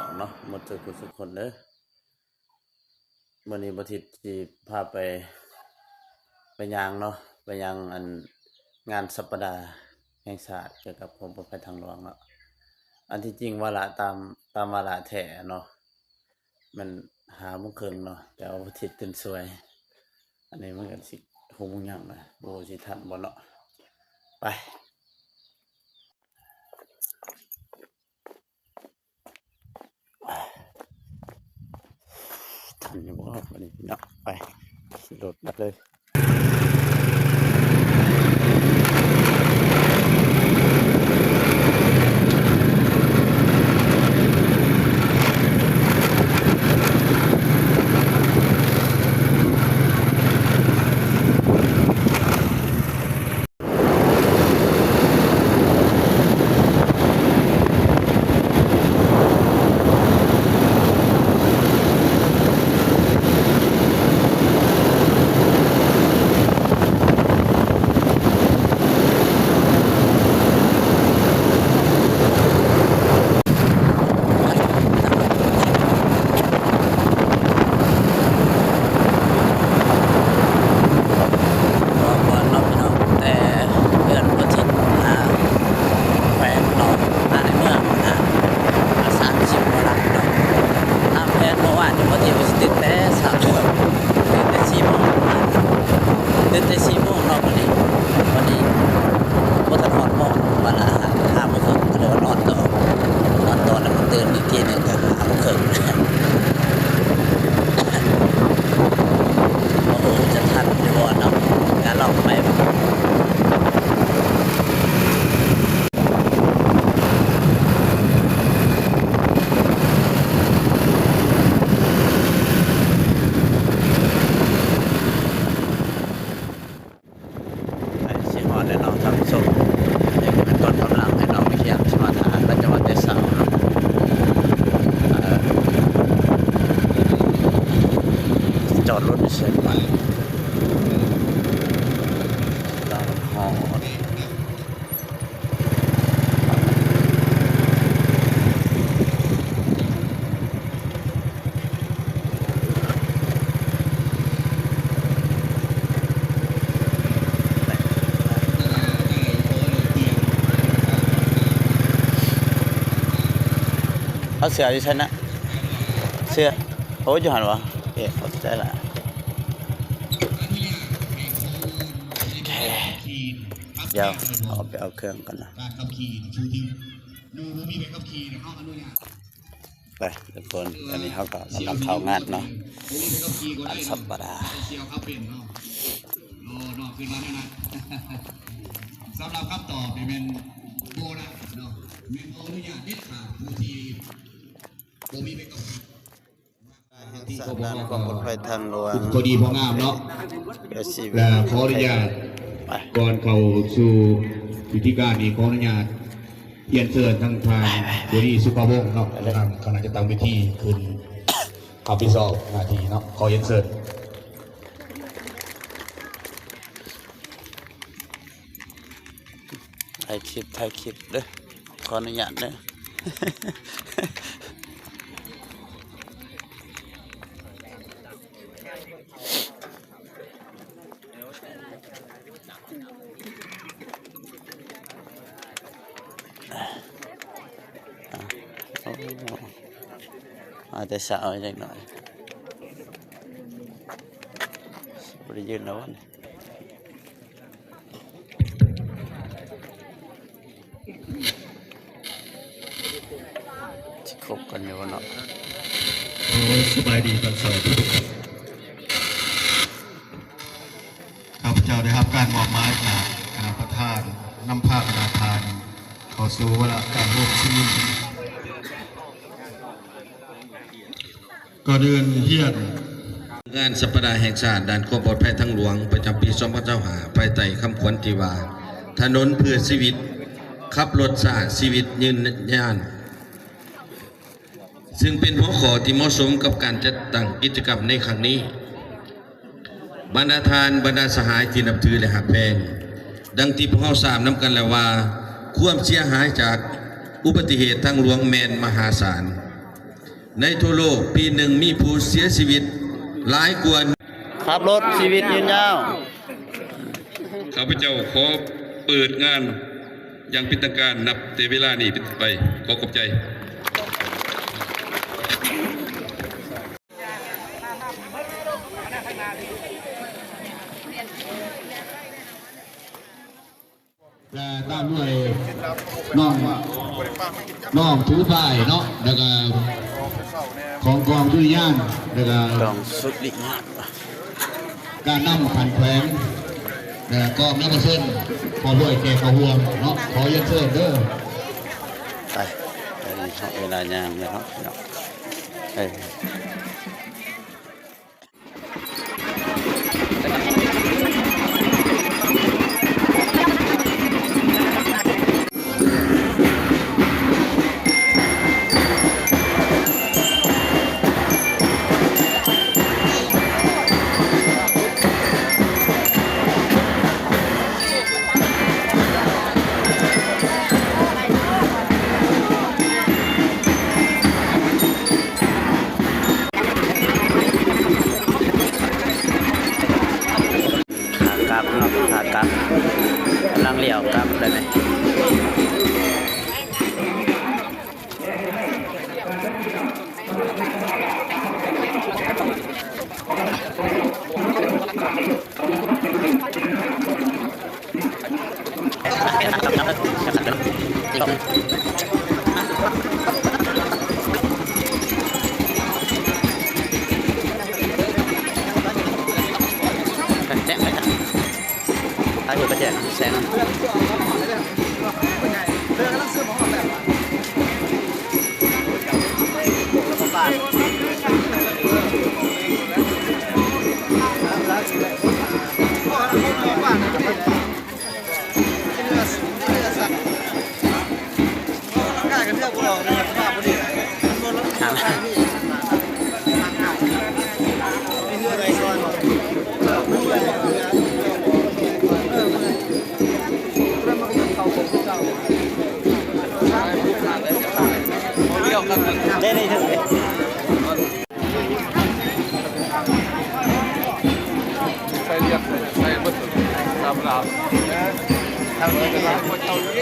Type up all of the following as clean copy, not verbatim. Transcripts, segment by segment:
องเนาะหมดทุกคนเด้อวันนี้บ่ทิศสิพาไปย่างเนาะไปย่างอันงานสัปดาห์แห่งชาติเกี่ยวกับความปลอดภัยทางหลวงเนาะอันที่จริงวาระตามวาระแท้เนาะมัน5 โมงครึ่งเนาะแต่ว่าบ่ทิศตื่นสวยอันนี้มันก็สิ6 โมงยังนะบ่สิทันบ่เนาะไปทันอยู่บ่วันนี้เนาะไปขี่รถมาเลยจอดรถเสร็จไปเราหอเอาเสือดิฉันนะเสือโอ้ยอยู่หันวะเอ๊ะเข้าใจละเดี๋ยวเอาไปเอาเครื่องกันนะไปทุกคนอันนี้เขาก็กำลังเข้างานเนาะอันสัปดาห์สำหรับคำตอบเป็นโบนะเนาะเป็นโบนุญาตเด็ดขาดผู้ที่โบมีไปกับด้านความปลอดภัยทางหลวงก็ดีพองามเนาะและขออนุญาตก่อนเข้าสู่วิธีการนี้ขออนุญาตเปลี่ยนเสื้อทางบริสุภาพงศ์เนาะขณะจะตั้งวิธีขึ้นขับพิซซ่านาทีเนาะขอเย็นเสื้อถ่ายคลิปเด้อขออนุญาตเด้ออาจจะสาวจังหน่อยบริยืนแล้ววันที่คบกันอยู่เนาะสบายดีตอนเช้าข้าพเจ้าได้รับการมอบหมายจากคณะประธานนำพาคณะทานเข้าสู่เวลาการร่วมชีวิตก็เดินเฮียนงานสัปดาห์แห่งชาติด้านความปลอดภัยทางหลวงประจำปี2025ภายใต้คำขวัญที่ว่าถนนเพื่อชีวิตขับรถสะอาดชีวิตยืนยานซึ่งเป็นหัวข้อที่เหมาะสมกับการจัดตั้งกิจกรรมในครั้งนี้บรรดาทานบรรดาสหายที่นับถือและหักแพงดังที่พวกเราทราบนำกันแล้วว่าความเสียหายจากอุบัติเหตุทางหลวงแมนมหาศาล ในทั่วโลกปีหนึ่งมีผู้เสียชีวิตหลายกว่า ขับรถชีวิตยืนยาว ข้าพเจ้าขอเปิดงานอย่างเป็นทางการนับแต่เวลานี้ไปขอขอบใจ และตามด้วยน้องถือป้ายเนาะแล้วก็ของกองทุริยานแล้วก็ กล่องสุดลิงาน การนั่งขันแขวงแล้วก็นักเส้นพอด้วยแกขห่วงเนาะขอเย็นเชิญเด้อ ไปเวลายางเลยเนาะไปขากลับเนาะขากลับกำลังเลี้ยวกลับได้ไหมแจ้งไปครับถ้าอยู่ประเทศแสงได้เลยถึงใส่เรียบใส่บดตามเราทำอะไรกันคนเอาเ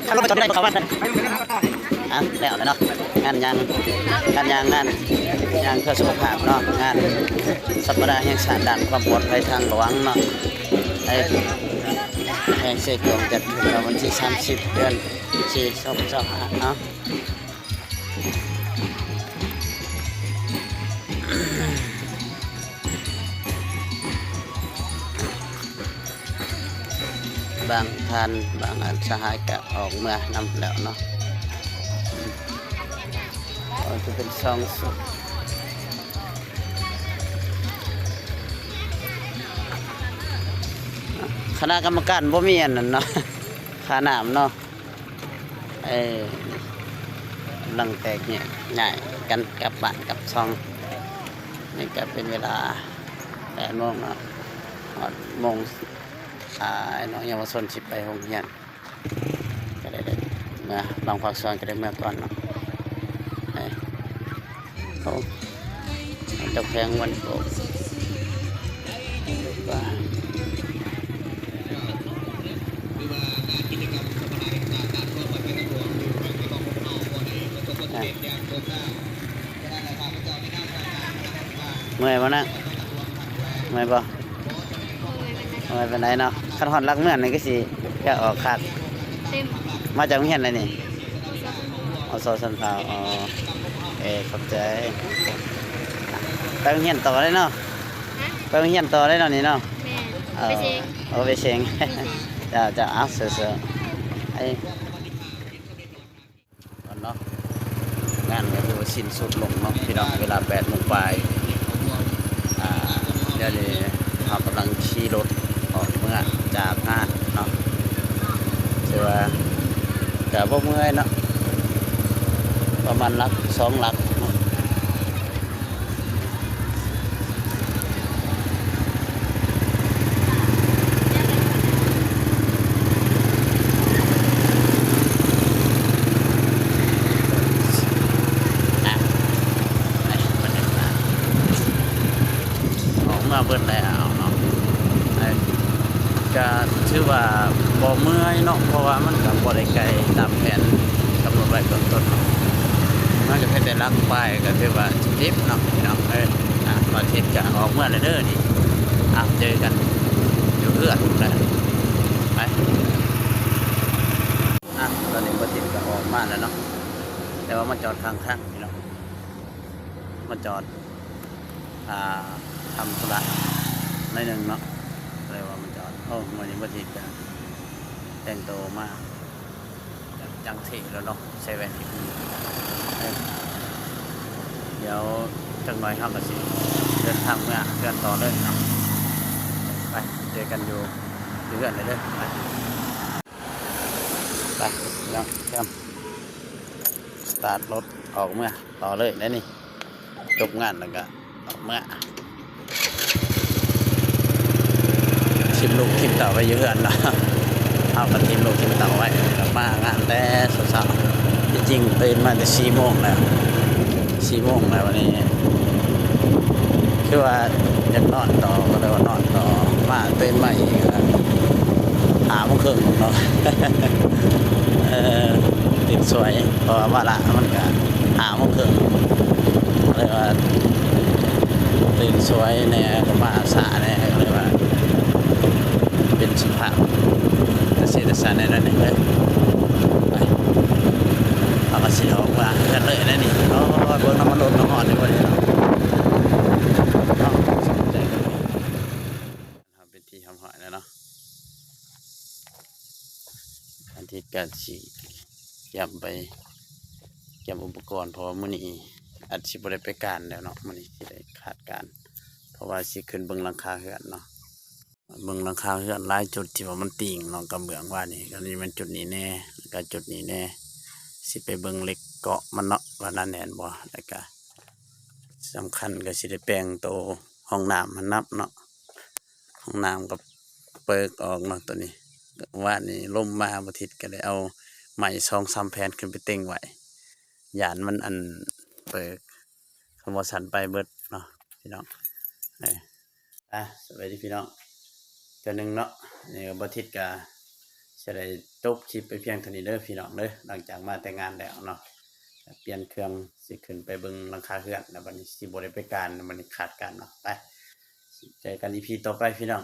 ถ้ารถไปจอดที่ไหนก็เข้าบ้านกันแล้วเนาะงานยางเพื่อสุขภาพเนาะงานสัปดาห์แห่งชาติด้านความปลอดภัยทางหลวงเนาะแห่งเสกลงจัดขึ้นในวันที่30 เดือน4 2025เนาะบางท่านบางอันสหายก็ออกเมื่อนำแล้วเนาะจะเป็นซองสุดคณะกรรมการบ่มีอันนั้นเนาะขาหนามเนาะลังแตกเนี่ยง่ายกันกับบ้านกับซองนี่ก็เป็นเวลา8 โมงเนาะโมงน้องเยาวชน10 ไปโรงเรียนก็ได้เมื่อบางภาคส่วนก็ได้เมื่อก่อนเนาะเขาจะแพงวันโกเมื่อยบ่นะเมื่อยบ่เมื่อยเป็นไรเนาะคันฮอดรักเมื่อนนี่ก็สิจะออกขาดมาจากโรงเรียนอะไรนี่อสสันพาวอ๋อขอบใจไปโรงเรียนต่อเลยเนาะ ไปโรงเรียนต่อได้เนาะนี่เนาะ แม่ไปเชง เอาไปเชง ไปเชง จะเอาเสือไอ้ก่อนเนาะงานก็คือว่าสิ้นสุดลงเนาะพี่น้องเวลา8 โมงปลายเดี๋ยวนี้เรากำลังขี่รถออกเมื่อจากงานเนาะใช่ว่าแต่พวกเมื่อยเนาะประมาณลัก2 ลักเนาะมาเบิ่นแล้วเนาะก็ชื่อว่าบ่เมื่อยเนาะเพราะว่ามันก็บ่ได้ไกลตามแผนกำหนดไว้เบื้องต้นเนาะมันก็แค่ได้ลักไปก็ถือว่าทิปเนาะพี่น้องมาทิปก็ออกเมื่อแล้วเด้อนี่เจอกันอยู่เพื่อนนะไปตอนนี้บ่ทิปก็ออกมาแล้วเนาะแต่ว่ามาจอดข้างๆพี่น้องมาจอดทำธุระในหนึ่งเนาะเลยว่ามันจอดวันนี้วันที่จะแต่งตัวมาจังสีแล้วเนาะใช้แว่นเดี๋ยวจังหน่อยครับก็สิเดินทางเมื่อเดินต่อเลยเนาะไปเจอกันอยู่เรื่อยๆเลยไปเนาะเริ่มสตาร์ทรถออกเมื่อต่อเลยแล้วนี่จบงานแล้วก็ออกเมื่อชิมลูกทิมเต่าไว้เยอะนะเอากระทิมลูกทิมเต่าไว้มางานแต่สาวๆจริงๆตื่นมาแต่4 โมงแล้ว4 โมงแล้ววันนี้คือว่าอยากนอนต่อก็เลยว่านอนต่อมาตื่นมาอีก5 โมงครึ่งเนาะตื่นสวยเพราะว่าละมันก็5 โมงครึ่งเลยว่าตื่นสวยแน่ก็มาสาแน่เลยว่าเป็นสุภาพเกษตรศาสตร์ในนั้นเองเลยไปเอากระสีออกมากันเลยนะนี่เบนน้ำมันลดน้ำหอนในวันนี้เนาะเป็นที่ทำหอยแล้วเนาะอันที่การสีเก็บไปเก็บอุปกรณ์เพราะมื้อนี้อาจสิบ่ได้ไปการแล้วเนาะมื้อนี้สิได้ขาดการเพราะว่าสิขึ้นเบิ่งหลังคาเรือนเนาะเบิ่งหลังคาเรือนหลายจุดที่ว่ามันติ่งเนาะกระเบื้องว่านี่ก็นี่มันจุดนี้แน่แล้วก็จุดนี้แน่สิไปเบิ่งเหล็กเกาะมันเนาะว่านั่นแน่นบ่แล้วก็สำคัญก็สิได้แปลงโตห้องน้ำมันนับเนาะห้องน้ำก็เปิกออกเนาะตัวนี้ว่านี่ล่มมาบ่ทิศก็ได้เอาไม้2-3 แผ่นขึ้นไปเต็งไว้ย่านมันอันเปิกคำว่าสันไปเบิดเนาะพี่น้องสวัสดีพี่น้องเจ้าหนึ่งเนาะนี่ก็บ่ทิศก็จะได้จบคลิปไปเพียงเท่านี้เด้อพี่น้องเด้อหลังจากมาแต่งงานแล้วเนาะเปลี่ยนเครื่องสิขึ้นไปเบิ่งหลังคาเรือนแล้วบัดนี้สิบ่ได้ไปการบัดนี้ขาดการเนาะไปเจอกัน EP ต่อไปพี่น้อง